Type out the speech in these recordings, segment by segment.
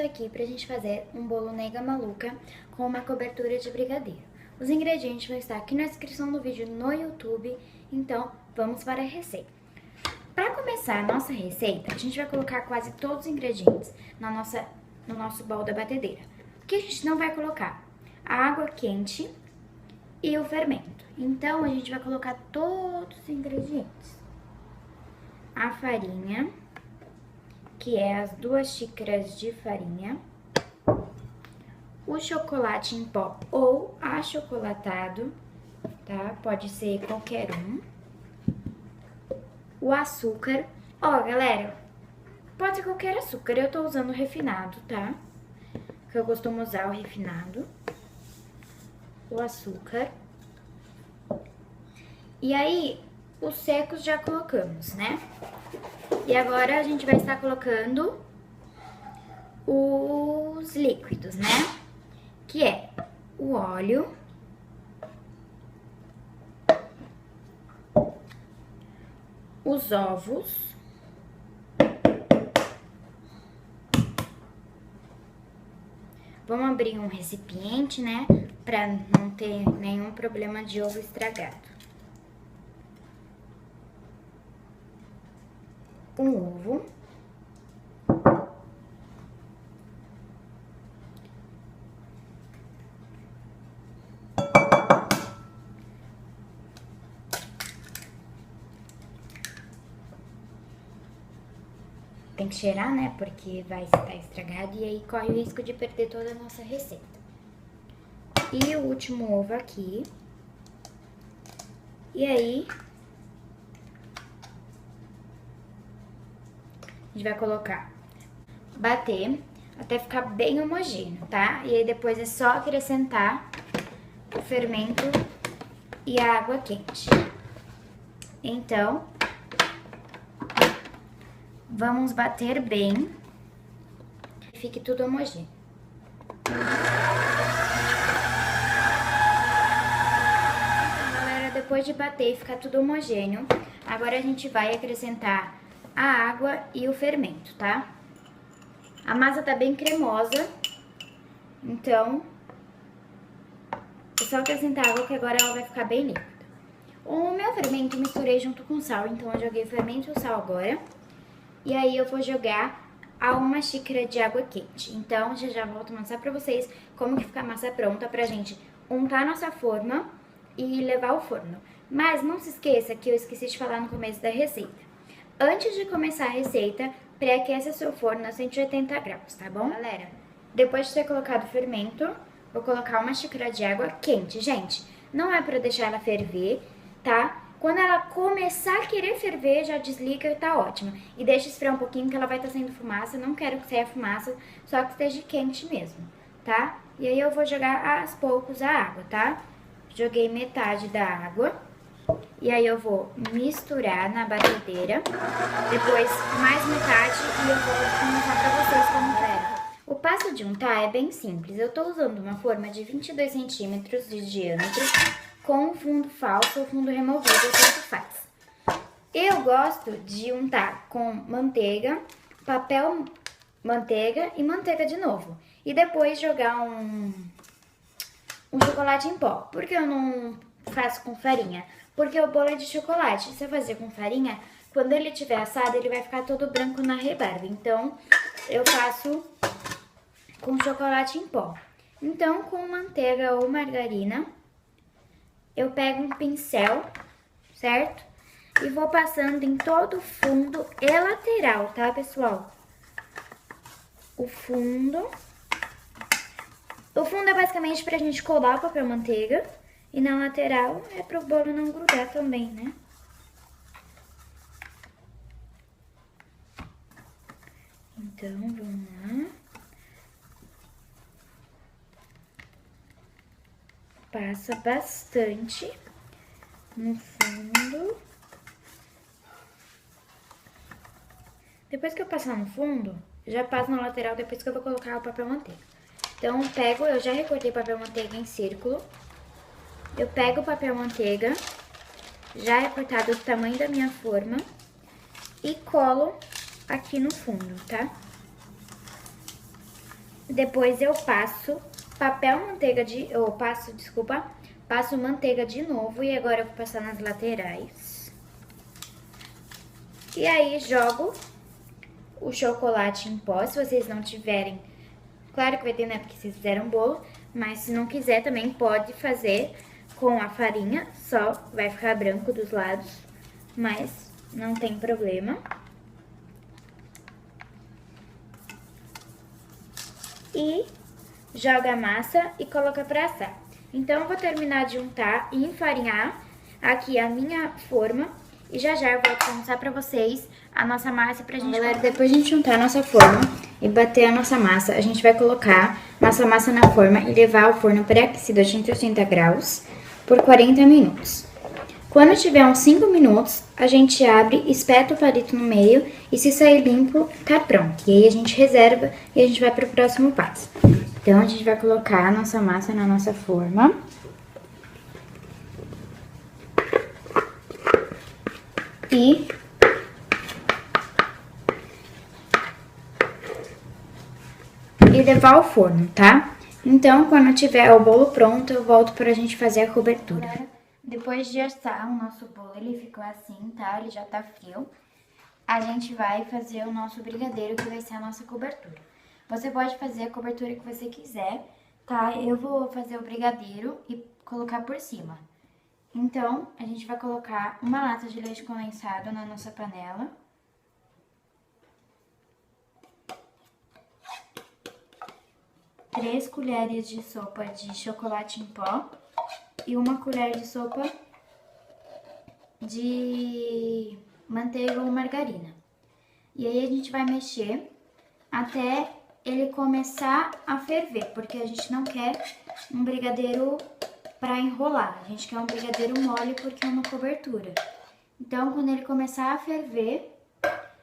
tô aqui pra gente fazer um bolo nega maluca com uma cobertura de brigadeiro. Os ingredientes vão estar aqui na descrição do vídeo no YouTube, então vamos para a receita. Para começar a nossa receita, a gente vai colocar quase todos os ingredientes no nosso bol da batedeira. O que a gente não vai colocar? A água quente e o fermento. Então, a gente vai colocar todos os ingredientes. A farinha, que é as 2 xícaras de farinha. O chocolate em pó ou achocolatado, tá? Pode ser qualquer um. O açúcar. Ó, galera, pode ser qualquer açúcar. Eu tô usando o refinado, tá? Que eu costumo usar o refinado. O açúcar. E aí, os secos já colocamos, né? E agora a gente vai estar colocando os líquidos, né? Que é o óleo, os ovos, vamos abrir um recipiente, né? Pra não ter nenhum problema de ovo estragado. Um ovo. Tem que cheirar, né? Porque vai estar estragado e aí corre o risco de perder toda a nossa receita. E o último ovo aqui. E aí, a gente vai colocar, bater até ficar bem homogêneo, tá? E aí depois é só acrescentar o fermento e a água quente. Então, vamos bater bem, que fique tudo homogêneo. Então, galera, depois de bater e ficar tudo homogêneo, agora a gente vai acrescentar a água e o fermento, tá? A massa tá bem cremosa, então é só acrescentar água que agora ela vai ficar bem líquida. O meu fermento eu misturei junto com sal, então eu joguei o fermento e o sal agora. E aí eu vou jogar a 1 xícara de água quente. Então já volto a mostrar pra vocês como que fica a massa pronta pra gente untar a nossa forma e levar ao forno. Mas não se esqueça que eu esqueci de falar no começo da receita. Antes de começar a receita, pré-aqueça seu forno a 180 graus, tá bom? Galera, depois de ter colocado o fermento, vou colocar 1 xícara de água quente. Gente, não é pra deixar ela ferver, tá? Quando ela começar a querer ferver, já desliga e tá ótimo. E deixa esfriar um pouquinho que ela vai estar saindo fumaça. Não quero que saia fumaça, só que esteja quente mesmo, tá? E aí eu vou jogar aos poucos a água, tá? Joguei metade da água. E aí eu vou misturar na batedeira, depois mais metade e eu vou mostrar pra vocês como é. O passo de untar é bem simples. Eu tô usando uma forma de 22 centímetros de diâmetro com fundo falso ou fundo removível, tanto faz. Eu gosto de untar com manteiga, papel manteiga e manteiga de novo. E depois jogar um chocolate em pó. Por que eu não faço com farinha? Porque o bolo é de chocolate. Se eu fazer com farinha, quando ele estiver assado, ele vai ficar todo branco na rebarba. Então, eu faço com chocolate em pó. Então, com manteiga ou margarina, eu pego um pincel, certo? E vou passando em todo o fundo e lateral, tá, pessoal? O fundo é basicamente pra gente colar o papel manteiga. E na lateral é pro bolo não grudar também, né? Então, vamos lá. Passa bastante no fundo. Depois que eu passar no fundo, já passo na lateral depois que eu vou colocar o papel manteiga. Então, eu já recortei o papel manteiga em círculo. Eu pego o papel manteiga, já é cortado do tamanho da minha forma, e colo aqui no fundo, tá? Depois eu passo passo manteiga de novo e agora eu vou passar nas laterais. E aí jogo o chocolate em pó, se vocês não tiverem, claro que vai ter, né, porque vocês fizeram bolo, mas se não quiser também pode fazer com a farinha, só vai ficar branco dos lados, mas não tem problema. E joga a massa e coloca pra assar. Então, eu vou terminar de untar e enfarinhar aqui a minha forma e já eu vou mostrar pra vocês a nossa massa pra gente... Galera, depois de a gente untar a nossa forma e bater a nossa massa, a gente vai colocar nossa massa na forma e levar ao forno pré-aquecido a 180 graus por 40 minutos. Quando tiver uns 5 minutos, a gente abre, espeta o palito no meio e se sair limpo, tá pronto. E aí a gente reserva e a gente vai pro próximo passo. Então, a gente vai colocar a nossa massa na nossa forma. E levar ao forno, tá? Então, quando tiver o bolo pronto, eu volto pra gente fazer a cobertura. Depois de assar o nosso bolo, ele ficou assim, tá? Ele já tá frio. A gente vai fazer o nosso brigadeiro, que vai ser a nossa cobertura. Você pode fazer a cobertura que você quiser, tá? Eu vou fazer o brigadeiro e colocar por cima. Então, a gente vai colocar uma lata de leite condensado na nossa panela. Três colheres de sopa de chocolate em pó e uma colher de sopa de manteiga ou margarina. E aí a gente vai mexer até ele começar a ferver, porque a gente não quer um brigadeiro para enrolar, a gente quer um brigadeiro mole porque é uma cobertura. Então, quando ele começar a ferver,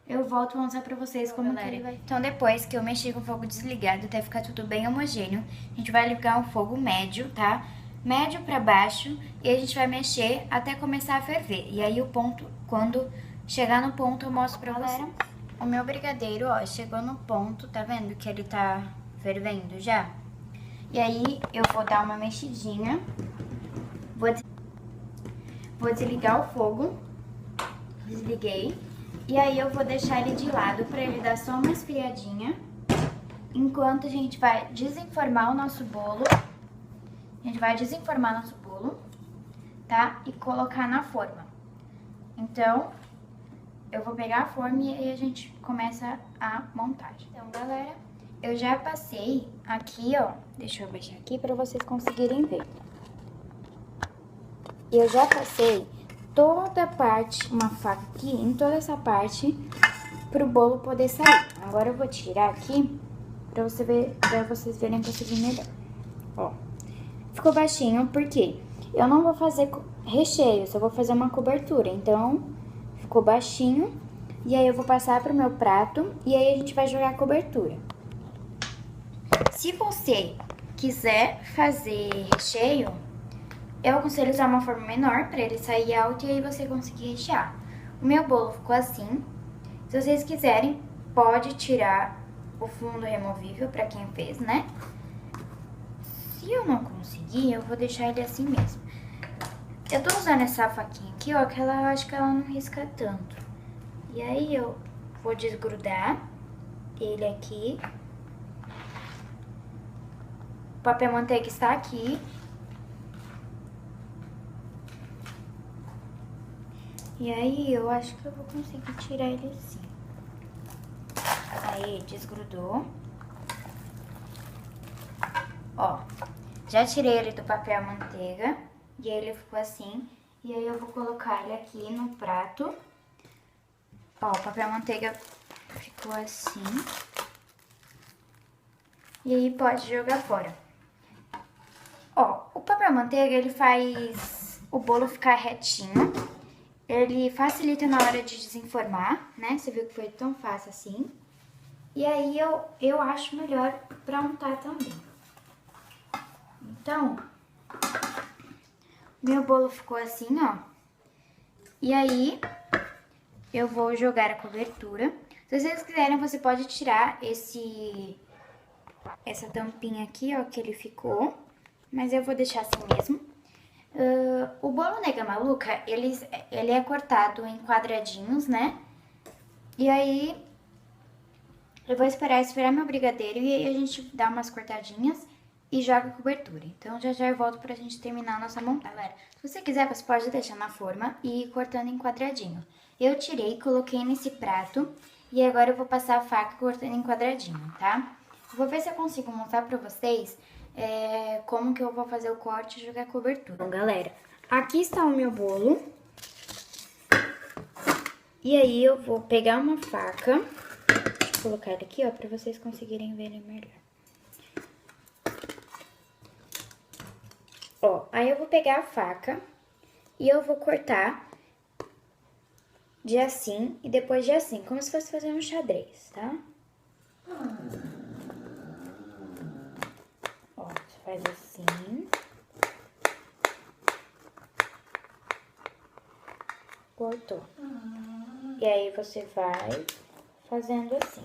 eu volto a mostrar pra vocês como que ele vai. Então, depois que eu mexi com o fogo desligado até ficar tudo bem homogêneo, a gente vai ligar um fogo médio, tá? Médio pra baixo, e a gente vai mexer até começar a ferver. E aí o ponto, quando chegar no ponto, eu mostro pra vocês. O meu brigadeiro, ó, chegou no ponto, tá vendo que ele tá fervendo já? E aí eu vou dar uma mexidinha, vou desligar o fogo, desliguei. E aí eu vou deixar ele de lado pra ele dar só uma esfriadinha, enquanto a gente vai desenformar o nosso bolo. A gente vai desenformar nosso bolo, tá? E colocar na forma. Então, eu vou pegar a forma e aí a gente começa a montagem. Então, galera, eu já passei aqui, ó. Deixa eu abaixar aqui pra vocês conseguirem ver. Eu já passei toda a parte, uma faca aqui, em toda essa parte, pro bolo poder sair. Agora eu vou tirar aqui pra vocês verem melhor. Ó, ficou baixinho porque eu não vou fazer recheio, só vou fazer uma cobertura. Então, ficou baixinho. E aí eu vou passar pro meu prato e aí a gente vai jogar a cobertura. Se você quiser fazer recheio, eu aconselho usar uma forma menor pra ele sair alto e aí você conseguir rechear. O meu bolo ficou assim. Se vocês quiserem, pode tirar o fundo removível pra quem fez, né? Se eu não conseguir, eu vou deixar ele assim mesmo. Eu tô usando essa faquinha aqui, ó, que eu acho que ela não risca tanto. E aí eu vou desgrudar ele aqui. O papel manteiga está aqui. E aí eu acho que eu vou conseguir tirar ele assim. Aí, desgrudou. Ó, já tirei ele do papel manteiga. E aí ele ficou assim. E aí eu vou colocar ele aqui no prato. Ó, o papel manteiga ficou assim. E aí pode jogar fora. Ó, o papel manteiga, ele faz o bolo ficar retinho. Ele facilita na hora de desenformar, né? Você viu que foi tão fácil assim. E aí eu acho melhor pra untar também. Então, meu bolo ficou assim, ó. E aí, eu vou jogar a cobertura. Se vocês quiserem, você pode tirar essa tampinha aqui, ó, que ele ficou. Mas eu vou deixar assim mesmo. O bolo Nega Maluca, ele é cortado em quadradinhos, né? E aí, eu vou esperar esfriar meu brigadeiro e aí a gente dá umas cortadinhas e joga a cobertura. Então, já eu volto pra gente terminar a nossa montagem. Galera, se você quiser, você pode deixar na forma e ir cortando em quadradinho. Eu tirei, coloquei nesse prato e agora eu vou passar a faca cortando em quadradinho, tá? Eu vou ver se eu consigo mostrar pra vocês como que eu vou fazer o corte e jogar a cobertura. Bom, galera, aqui está o meu bolo. E aí, eu vou pegar uma faca, deixa eu colocar ele aqui, ó, pra vocês conseguirem ver ele melhor. Ó, aí eu vou pegar a faca e eu vou cortar de assim e depois de assim, como se fosse fazer um xadrez, tá? Ó, você faz assim. Cortou. E aí você vai fazendo assim.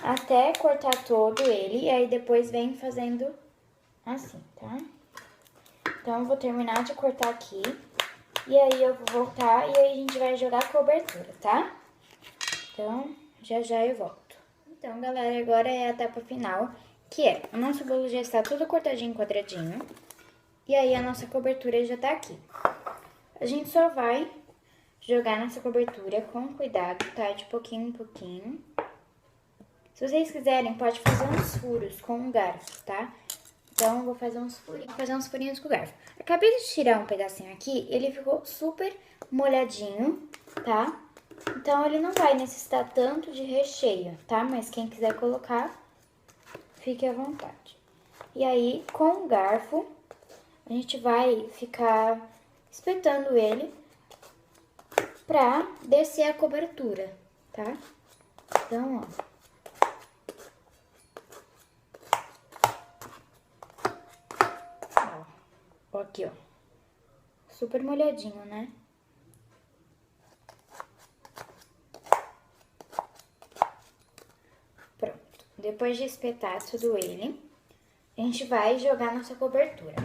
Até cortar todo ele, e aí depois vem fazendo assim, tá? Então, eu vou terminar de cortar aqui, e aí eu vou voltar, e aí a gente vai jogar a cobertura, tá? Então, já eu volto. Então, galera, agora é a etapa final, que é, o nosso bolo já está tudo cortadinho, quadradinho, e aí a nossa cobertura já tá aqui. A gente só vai jogar nossa cobertura com cuidado, tá? De pouquinho em pouquinho. Se vocês quiserem, pode fazer uns furos com um garfo, tá? Então, eu vou fazer uns furinhos com o garfo. Acabei de tirar um pedacinho aqui, ele ficou super molhadinho, tá? Então, ele não vai necessitar tanto de recheio, tá? Mas quem quiser colocar, fique à vontade. E aí, com o garfo, a gente vai ficar espetando ele pra descer a cobertura, tá? Então, ó. Ó, aqui, ó. Super molhadinho, né? Pronto. Depois de espetar tudo ele, a gente vai jogar nossa cobertura.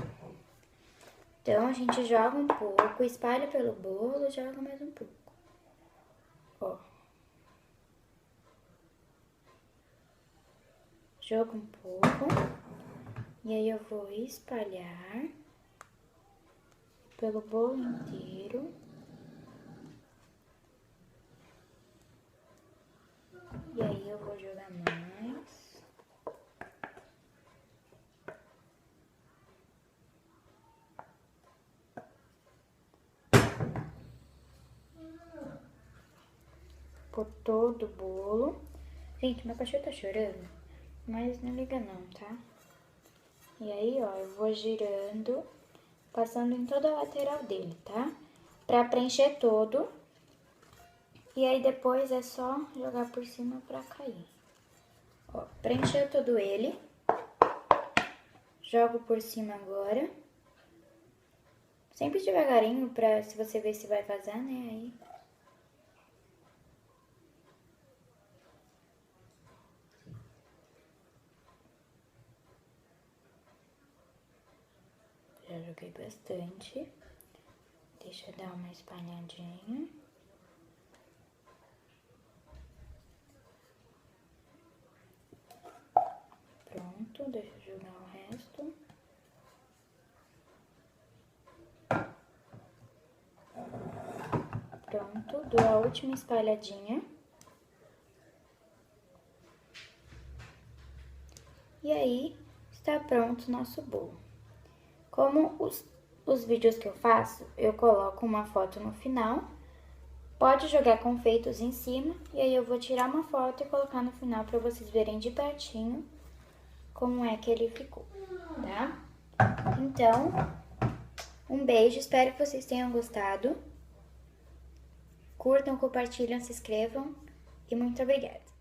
Então, a gente joga um pouco, espalha pelo bolo, joga mais um pouco. Ó. Joga um pouco. E aí, eu vou espalhar pelo bolo inteiro. E aí, eu vou jogar mais. Por todo o bolo. Gente, meu cachorro tá chorando, mas não liga não, tá? E aí, ó, eu vou girando, passando em toda a lateral dele, tá? Pra preencher todo. E aí, depois é só jogar por cima pra cair. Ó, preencheu todo ele. Jogo por cima agora. Sempre devagarinho, pra se você ver se vai vazar, né? Aí... Já joguei bastante. Deixa eu dar uma espalhadinha. Pronto, deixa eu jogar o resto. Pronto, dou a última espalhadinha. E aí, está pronto o nosso bolo. Como os vídeos que eu faço, eu coloco uma foto no final. Pode jogar confeitos em cima, e aí eu vou tirar uma foto e colocar no final para vocês verem de pertinho como é que ele ficou, tá? Então, um beijo, espero que vocês tenham gostado. Curtam, compartilham, se inscrevam e muito obrigada.